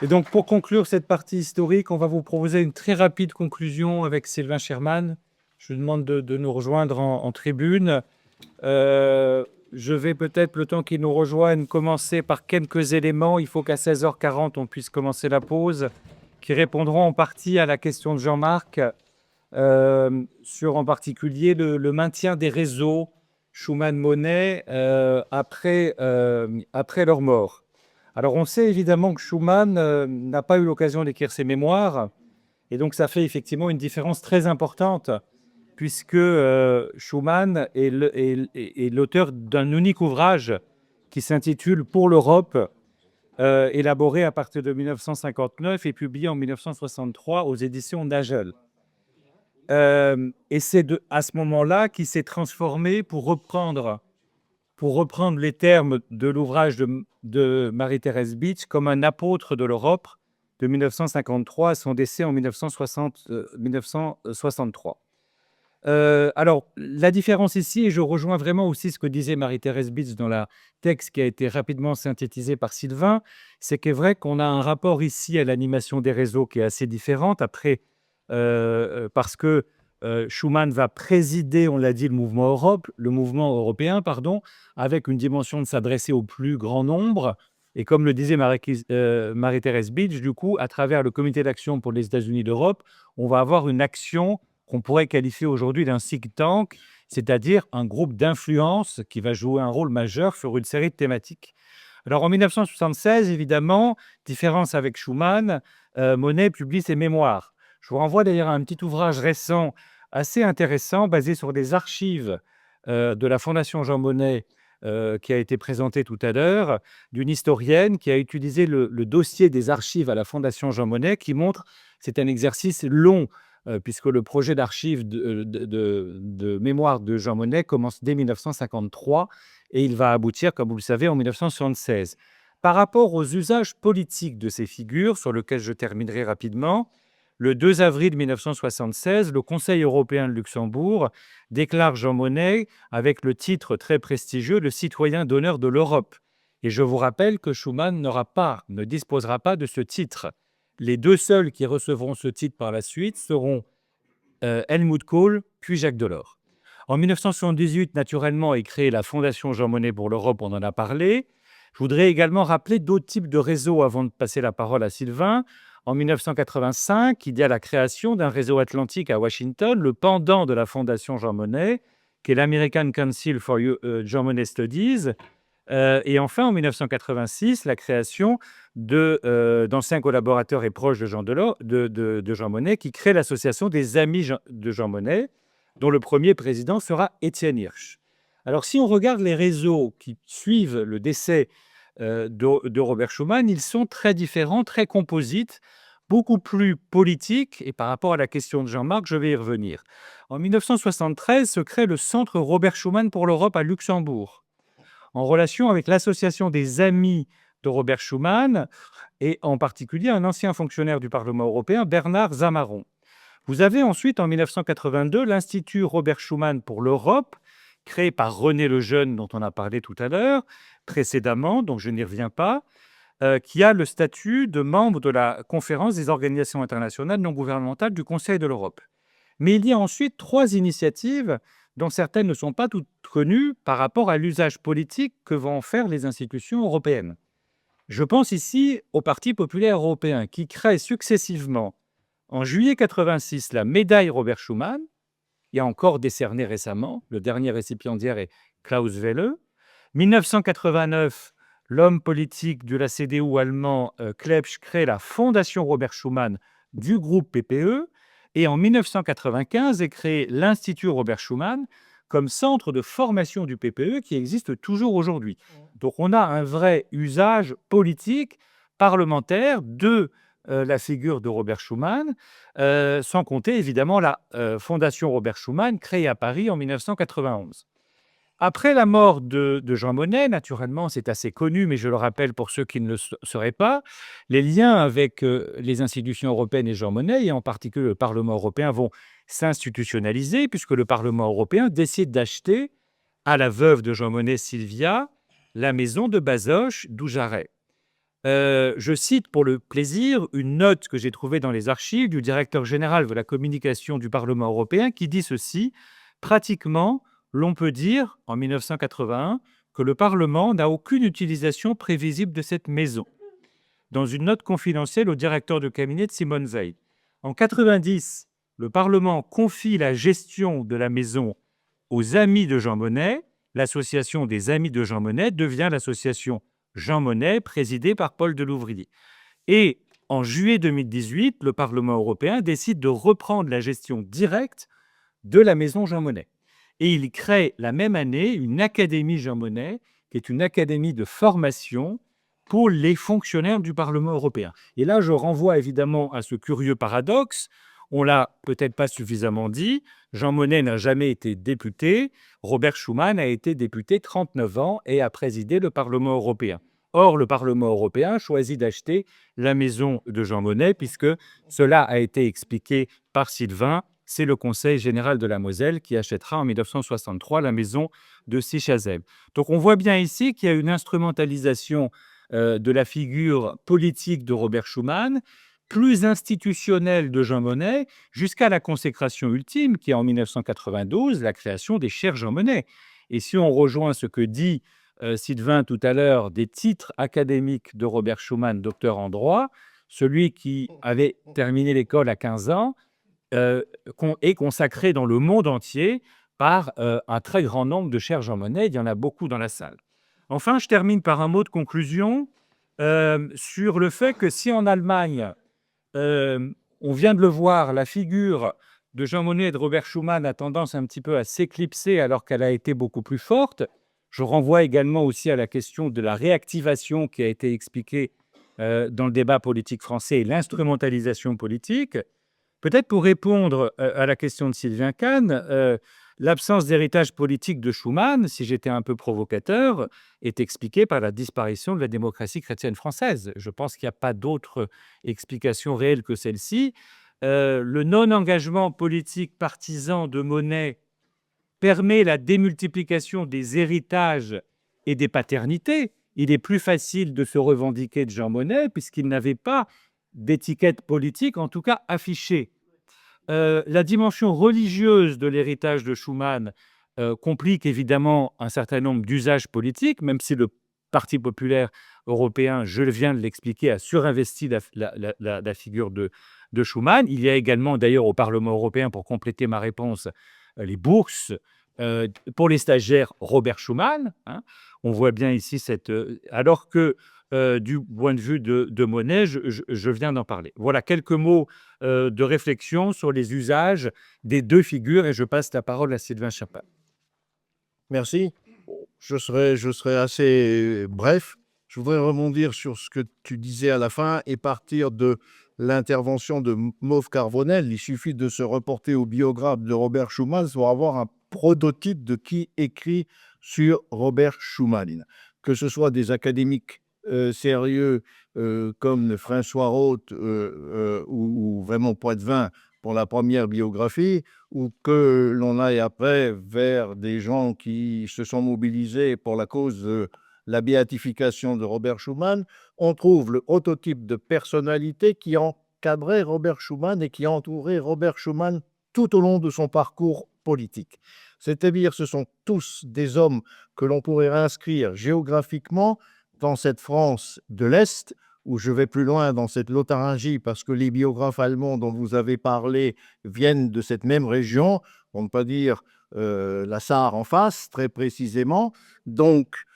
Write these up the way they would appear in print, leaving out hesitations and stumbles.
Et donc, pour conclure cette partie historique, on va vous proposer une très rapide conclusion avec Sylvain Sherman. Je vous demande de nous rejoindre en tribune. Je vais peut-être, le temps qu'il nous rejoigne, commencer par quelques éléments. Il faut qu'à 16h40, on puisse commencer la pause, qui répondront en partie à la question de Jean-Marc, sur en particulier le maintien des réseaux Schuman-Monet après leur mort. Alors, on sait évidemment que Schuman n'a pas eu l'occasion d'écrire ses mémoires, et donc ça fait effectivement une différence très importante, puisque Schuman est l'auteur d'un unique ouvrage qui s'intitule Pour l'Europe, élaboré à partir de 1959 et publié en 1963 aux éditions Nagel. Et c'est à ce moment-là qu'il s'est transformé pour reprendre les termes de l'ouvrage de Marie-Thérèse Bitsch, comme un apôtre de l'Europe de 1953 à son décès en 1963. Alors, la différence ici, et je rejoins vraiment aussi ce que disait Marie-Thérèse Bitsch dans le texte qui a été rapidement synthétisé par Sylvain, c'est qu'il est vrai qu'on a un rapport ici à l'animation des réseaux qui est assez différente. Après, parce que Schuman va présider, on l'a dit, le mouvement européen, avec une dimension de s'adresser au plus grand nombre. Et comme le disait Marie-Thérèse Bitsch, du coup, à travers le Comité d'action pour les États-Unis d'Europe, on va avoir une action qu'on pourrait qualifier aujourd'hui d'un think tank, c'est-à-dire un groupe d'influence qui va jouer un rôle majeur sur une série de thématiques. Alors en 1976, évidemment, différence avec Schuman, Monet publie ses mémoires. Je vous renvoie d'ailleurs à un petit ouvrage récent assez intéressant, basé sur des archives de la Fondation Jean Monnet, qui a été présenté tout à l'heure, d'une historienne qui a utilisé le dossier des archives à la Fondation Jean Monnet, qui montre, c'est un exercice long, puisque le projet d'archives de mémoire de Jean Monnet commence dès 1953 et il va aboutir, comme vous le savez, en 1976. Par rapport aux usages politiques de ces figures, sur lesquels je terminerai rapidement, le 2 avril 1976, le Conseil européen de Luxembourg déclare Jean Monnet avec le titre très prestigieux « Le citoyen d'honneur de l'Europe ». Et je vous rappelle que Schuman ne disposera pas de ce titre. Les deux seuls qui recevront ce titre par la suite seront Helmut Kohl puis Jacques Delors. En 1978, naturellement, est créée la Fondation Jean Monnet pour l'Europe, on en a parlé. Je voudrais également rappeler d'autres types de réseaux avant de passer la parole à Sylvain. En 1985, il y a la création d'un réseau atlantique à Washington, le pendant de la Fondation Jean Monnet, qui est l'American Council for Jean Monnet Studies. Et enfin, en 1986, la création d'anciens collaborateurs et proches de Jean Monnet, qui crée l'association des Amis de Jean Monnet, dont le premier président sera Étienne Hirsch. Alors, si on regarde les réseaux qui suivent le décès de Robert Schuman, ils sont très différents, très composites, beaucoup plus politiques. Et par rapport à la question de Jean-Marc, je vais y revenir. En 1973 se crée le Centre Robert Schuman pour l'Europe à Luxembourg, en relation avec l'association des Amis de Robert Schuman et en particulier un ancien fonctionnaire du Parlement européen, Bernard Zamaron. Vous avez ensuite, en 1982, l'Institut Robert Schuman pour l'Europe, créé par René Lejeune, dont on a parlé tout à l'heure, précédemment, donc je n'y reviens pas, qui a le statut de membre de la Conférence des organisations internationales non gouvernementales du Conseil de l'Europe. Mais il y a ensuite 3 initiatives dont certaines ne sont pas toutes connues par rapport à l'usage politique que vont en faire les institutions européennes. Je pense ici au Parti populaire européen qui crée successivement, en juillet 86, la médaille Robert Schuman, il y a encore décerné récemment, le dernier récipiendaire est Klaus Welle. 1989, l'homme politique de la CDU allemand Klebsch crée la Fondation Robert Schuman du groupe PPE. Et en 1995 est créé l'Institut Robert Schuman comme centre de formation du PPE qui existe toujours aujourd'hui. Donc on a un vrai usage politique, parlementaire de la figure de Robert Schuman, sans compter évidemment la Fondation Robert Schuman créée à Paris en 1991. Après la mort de Jean Monnet, naturellement, c'est assez connu, mais je le rappelle pour ceux qui ne le sauraient pas, les liens avec les institutions européennes et Jean Monnet, et en particulier le Parlement européen, vont s'institutionnaliser, puisque le Parlement européen décide d'acheter à la veuve de Jean Monnet, Sylvia, la maison de Bazoches d'Oujaret. Je cite pour le plaisir une note que j'ai trouvée dans les archives du directeur général de la communication du Parlement européen qui dit ceci: «Pratiquement, l'on peut dire, en 1981, que le Parlement n'a aucune utilisation prévisible de cette maison», dans une note confidentielle au directeur de cabinet de Simone Veil. En 90, le Parlement confie la gestion de la maison aux Amis de Jean Monnet. L'association des Amis de Jean Monnet devient l'association Jean Monnet, présidée par Paul Delouvrier. Et en juillet 2018, le Parlement européen décide de reprendre la gestion directe de la maison Jean Monnet. Et il crée la même année une Académie Jean Monnet, qui est une académie de formation pour les fonctionnaires du Parlement européen. Et là, je renvoie évidemment à ce curieux paradoxe. On l'a peut-être pas suffisamment dit. Jean Monnet n'a jamais été député. Robert Schuman a été député 39 ans et a présidé le Parlement européen. Or, le Parlement européen choisit d'acheter la maison de Jean Monnet, puisque cela a été expliqué par Sylvain. C'est le Conseil général de la Moselle qui achètera en 1963 la maison de Sichazel. Donc on voit bien ici qu'il y a une instrumentalisation de la figure politique de Robert Schuman, plus institutionnelle de Jean Monnet, jusqu'à la consécration ultime, qui est en 1992, la création des chaires Jean Monnet. Et si on rejoint ce que dit Sylvain tout à l'heure des titres académiques de Robert Schuman, docteur en droit, celui qui avait terminé l'école à 15 ans, est consacré dans le monde entier par un très grand nombre de chaires Jean Monnet. Il y en a beaucoup dans la salle. Enfin, je termine par un mot de conclusion sur le fait que si en Allemagne, on vient de le voir, la figure de Jean Monnet et de Robert Schuman a tendance un petit peu à s'éclipser alors qu'elle a été beaucoup plus forte. Je renvoie également aussi à la question de la réactivation qui a été expliquée dans le débat politique français et l'instrumentalisation politique. Peut-être pour répondre à la question de Sylvain Kahn, l'absence d'héritage politique de Schuman, si j'étais un peu provocateur, est expliquée par la disparition de la démocratie chrétienne française. Je pense qu'il n'y a pas d'autre explication réelle que celle-ci. Le non-engagement politique partisan de Monnet permet la démultiplication des héritages et des paternités. Il est plus facile de se revendiquer de Jean Monnet puisqu'il n'avait pas d'étiquette politique, en tout cas affichée. La dimension religieuse de l'héritage de Schuman complique évidemment un certain nombre d'usages politiques, même si le Parti populaire européen, je viens de l'expliquer, a surinvesti la figure de Schuman. Il y a également, d'ailleurs, au Parlement européen, pour compléter ma réponse, les bourses pour les stagiaires Robert Schuman. Hein. On voit bien ici cette... alors que du point de vue de Monnet, je viens d'en parler. Voilà quelques mots de réflexion sur les usages des deux figures et je passe la parole à Sylvain Chapin. Merci. Je serai assez bref. Je voudrais rebondir sur ce que tu disais à la fin et partir de l'intervention de Mauve Carbonel. Il suffit de se reporter au biographe de Robert Schuman pour avoir un prototype de qui écrit sur Robert Schuman. Que ce soit des académiques sérieux comme François Roth ou vraiment Poitvin pour la première biographie, ou que l'on aille après vers des gens qui se sont mobilisés pour la cause de la béatification de Robert Schuman, on trouve le prototype de personnalité qui encadrait Robert Schuman et qui entourait Robert Schuman tout au long de son parcours politique. C'est-à-dire, ce sont tous des hommes que l'on pourrait inscrire géographiquement dans cette France de l'Est, où je vais plus loin dans cette Lotharingie, parce que les biographes allemands dont vous avez parlé viennent de cette même région, pour ne pas dire la Sarre en face, très précisément, donc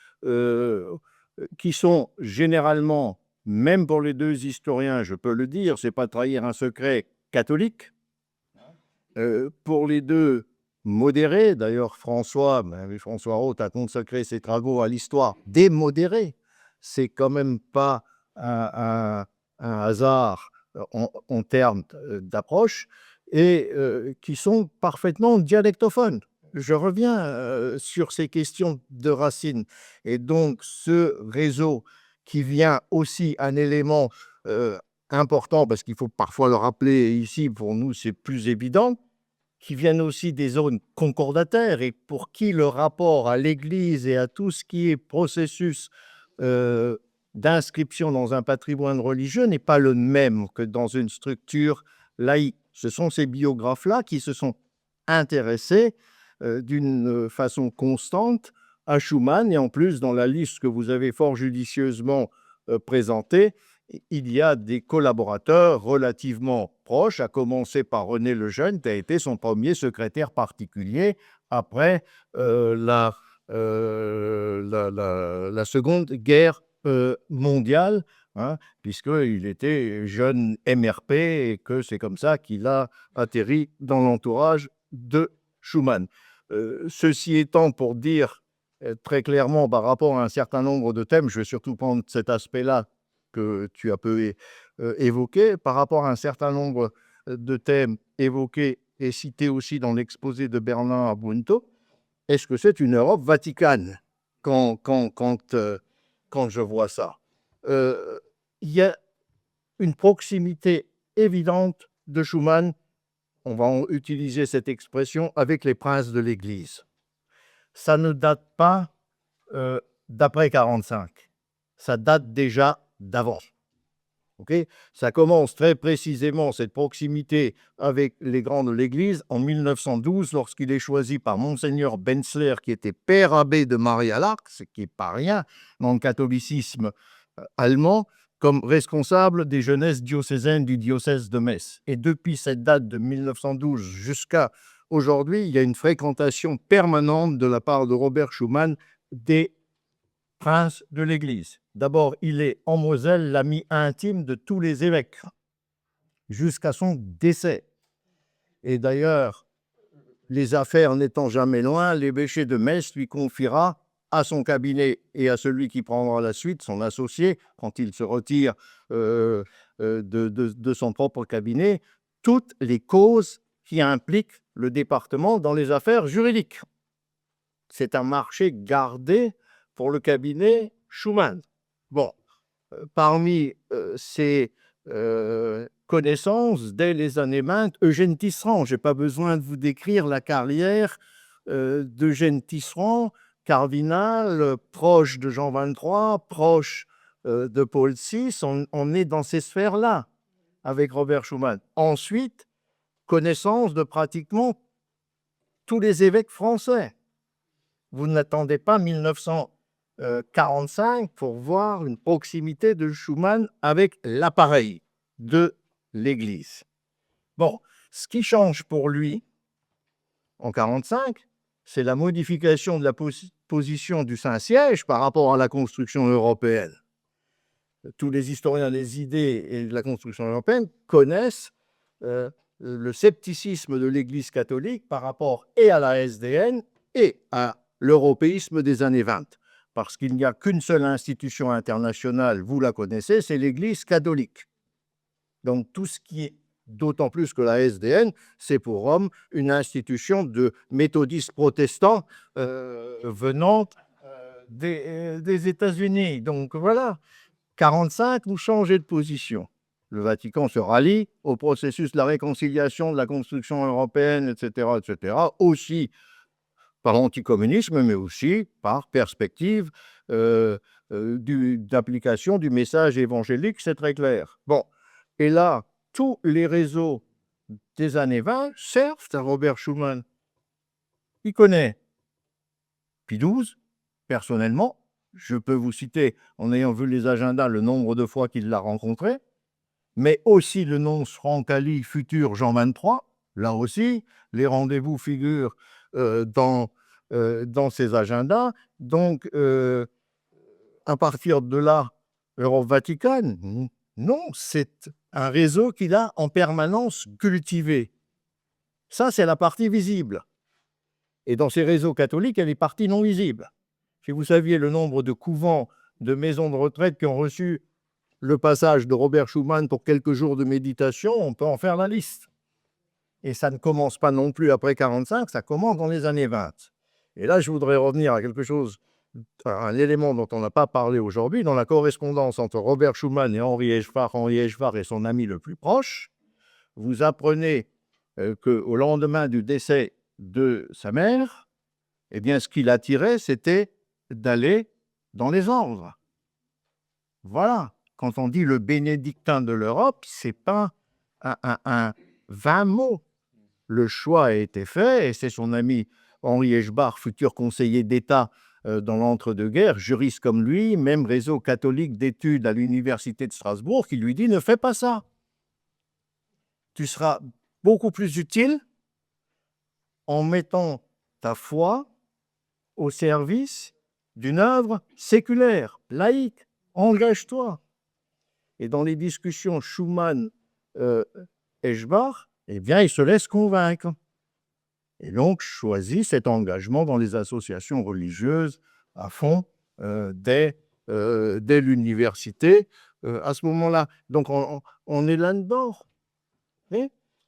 qui sont généralement, même pour les deux historiens, je peux le dire, c'est pas trahir un secret, catholique. Pour les deux, modérés. D'ailleurs, François Roth a consacré ses travaux à l'histoire des modérés. C'est quand même pas un hasard en termes d'approche, et qui sont parfaitement dialectophones. Je reviens sur ces questions de racines. Et donc, ce réseau qui vient aussi un élément important, parce qu'il faut parfois le rappeler ici, pour nous c'est plus évident, qui viennent aussi des zones concordataires et pour qui le rapport à l'Église et à tout ce qui est processus d'inscription dans un patrimoine religieux n'est pas le même que dans une structure laïque. Ce sont ces biographes-là qui se sont intéressés d'une façon constante à Schumann. Et en plus, dans la liste que vous avez fort judicieusement présentée, il y a des collaborateurs relativement proches, à commencer par René Lejeune, qui a été son premier secrétaire particulier après la Seconde Guerre mondiale, hein, puisqu'il était jeune MRP et que c'est comme ça qu'il a atterri dans l'entourage de Schumann. Ceci étant, pour dire très clairement par rapport à un certain nombre de thèmes, je vais surtout prendre cet aspect-là que tu as peu évoqué, par rapport à un certain nombre de thèmes évoqués et cités aussi dans l'exposé de Bernard Bunto, est-ce que c'est une Europe vaticane quand je vois ça? Il y a une proximité évidente de Schumann, on va utiliser cette expression, avec les princes de l'Église. Ça ne date pas d'après 1945, ça date déjà d'avant. Okay, ça commence très précisément, cette proximité avec les grands de l'Église, en 1912, lorsqu'il est choisi par Monseigneur Benzler, qui était père abbé de Maria-Laach, ce qui n'est pas rien dans le catholicisme allemand, comme responsable des jeunesses diocésaines du diocèse de Metz. Et depuis cette date de 1912 jusqu'à aujourd'hui, il y a une fréquentation permanente de la part de Robert Schumann des prince de l'Église. D'abord, il est en Moselle l'ami intime de tous les évêques, jusqu'à son décès. Et d'ailleurs, les affaires n'étant jamais loin, l'évêché de Metz lui confiera à son cabinet et à celui qui prendra la suite, son associé, quand il se retire de son propre cabinet, toutes les causes qui impliquent le département dans les affaires juridiques. C'est un marché gardé pour le cabinet Schumann. Bon, parmi ses connaissances, dès les années 20, Eugène Tisserand, je n'ai pas besoin de vous décrire la carrière d'Eugène Tisserand, cardinal, proche de Jean XXIII, proche de Paul VI, on est dans ces sphères-là avec Robert Schumann. Ensuite, connaissance de pratiquement tous les évêques français. Vous n'attendez pas 1945 pour voir une proximité de Schumann avec l'appareil de l'Église. Bon, ce qui change pour lui en 1945, c'est la modification de la position du Saint-Siège par rapport à la construction européenne. Tous les historiens des idées et de la construction européenne connaissent le scepticisme de l'Église catholique par rapport et à la SDN et à l'européisme des années 20, parce qu'il n'y a qu'une seule institution internationale, vous la connaissez, c'est l'Église catholique. Donc tout ce qui est, d'autant plus que la SDN, c'est pour Rome une institution de méthodistes protestants venant des États-Unis. Donc voilà, 1945, vous changez de position. Le Vatican se rallie au processus de la réconciliation de la construction européenne, etc., aussi par l'anticommunisme, mais aussi par perspective d'application du message évangélique, c'est très clair. Bon, et là, tous les réseaux des années 20 servent à Robert Schumann. Il connaît Pie XII, personnellement. Je peux vous citer, en ayant vu les agendas, le nombre de fois qu'il l'a rencontré, mais aussi le nonce Roncalli, futur Jean XXIII. Là aussi, les rendez-vous figurent dans ces agendas. Donc, à partir de là, Europe Vaticane, non, c'est un réseau qu'il a en permanence cultivé. Ça, c'est la partie visible. Et dans ces réseaux catholiques, il y a les parties non visibles. Si vous saviez le nombre de couvents, de maisons de retraite qui ont reçu le passage de Robert Schumann pour quelques jours de méditation, on peut en faire la liste. Et ça ne commence pas non plus après 1945, ça commence dans les années 20. Et là, je voudrais revenir à quelque chose, à un élément dont on n'a pas parlé aujourd'hui, dans la correspondance entre Robert Schumann et Henri Eshvar est son ami le plus proche. Vous apprenez qu'au lendemain du décès de sa mère, eh bien, ce qui l'attirait, c'était d'aller dans les ordres. Voilà. Quand on dit le bénédictin de l'Europe, c'est pas un vain mot. Le choix a été fait et c'est son ami Henri Eshbach, futur conseiller d'État dans l'entre-deux-guerres, juriste comme lui, même réseau catholique d'études à l'université de Strasbourg, qui lui dit « Ne fais pas ça. Tu seras beaucoup plus utile en mettant ta foi au service d'une œuvre séculaire, laïque. Engage-toi. » Et dans les discussions Schuman-Eschbach, eh bien, il se laisse convaincre. Et donc, choisit cet engagement dans les associations religieuses à fond dès l'université. À ce moment-là, donc on est là-dedans.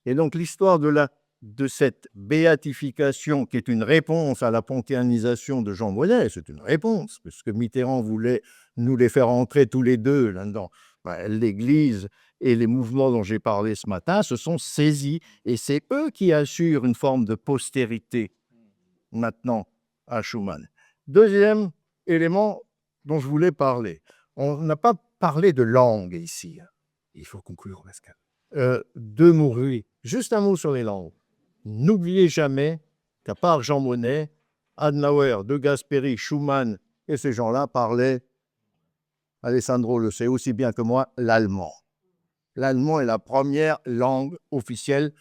Et donc, l'histoire de cette béatification qui est une réponse à la panthéanisation de Jean Monnet, c'est une réponse, puisque Mitterrand voulait nous les faire entrer tous les deux là-dedans. L'Église et les mouvements dont j'ai parlé ce matin se sont saisis, et c'est eux qui assurent une forme de postérité maintenant à Schuman. Deuxième élément dont je voulais parler, on n'a pas parlé de langue ici. Il faut conclure, Pascal. Deux mots, oui. Juste un mot sur les langues. N'oubliez jamais qu'à part Jean Monnet, Adenauer, De Gasperi, Schuman et ces gens-là parlaient, Alessandro le sait aussi bien que moi, l'allemand. L'allemand est la première langue officielle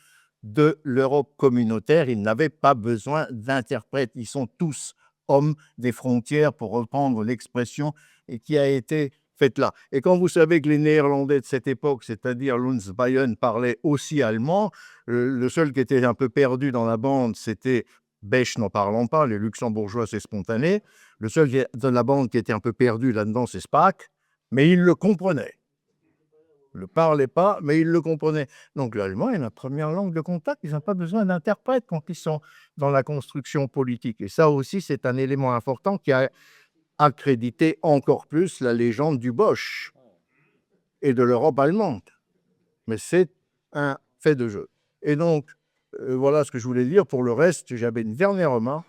de l'Europe communautaire. Ils n'avaient pas besoin d'interprètes. Ils sont tous hommes des frontières, pour reprendre l'expression, et qui a été faite là. Et quand vous savez que les Néerlandais de cette époque, c'est-à-dire Luns Bayern, parlaient aussi allemand, le seul qui était un peu perdu dans la bande, c'était Bech, n'en parlons pas, les luxembourgeois, c'est spontané. Le seul de la bande qui était un peu perdu là-dedans, c'est Spaak, mais il le comprenait. Il ne parlait pas, mais il le comprenait. Donc l'allemand est la première langue de contact. Ils n'ont pas besoin d'interprètes quand ils sont dans la construction politique. Et ça aussi, c'est un élément important qui a accrédité encore plus la légende du Bosch et de l'Europe allemande. Mais c'est un fait de jeu. Et donc, voilà ce que je voulais dire. Pour le reste, j'avais une dernière remarque.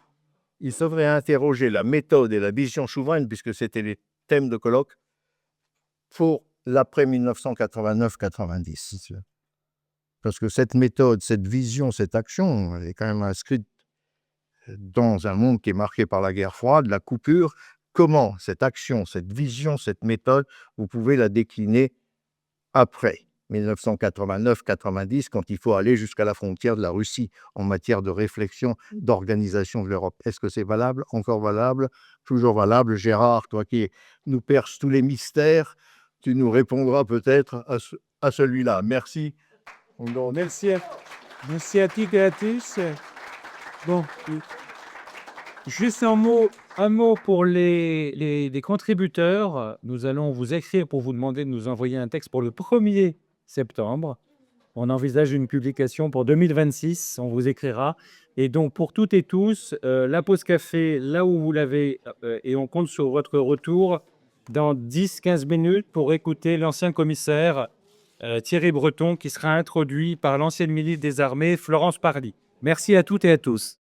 Il faudrait interroger la méthode et la vision souveraine, puisque c'était les thèmes de colloque, pour l'après 1989-90. Parce que cette méthode, cette vision, cette action, elle est quand même inscrite dans un monde qui est marqué par la guerre froide, la coupure. Comment cette action, cette vision, cette méthode, vous pouvez la décliner après 1989-90, quand il faut aller jusqu'à la frontière de la Russie en matière de réflexion, d'organisation de l'Europe. Est-ce que c'est valable? Encore valable? Toujours valable? Gérard, toi qui nous perces tous les mystères, tu nous répondras peut-être à celui-là. Merci. Merci à toutes et à tous. Bon, Juste un mot pour les contributeurs. Nous allons vous écrire pour vous demander de nous envoyer un texte pour le 1er septembre. On envisage une publication pour 2026, on vous écrira. Et donc, pour toutes et tous, la pause café, là où vous l'avez, et on compte sur votre retour dans 10-15 minutes pour écouter l'ancien commissaire Thierry Breton, qui sera introduit par l'ancienne ministre des Armées, Florence Parly. Merci à toutes et à tous.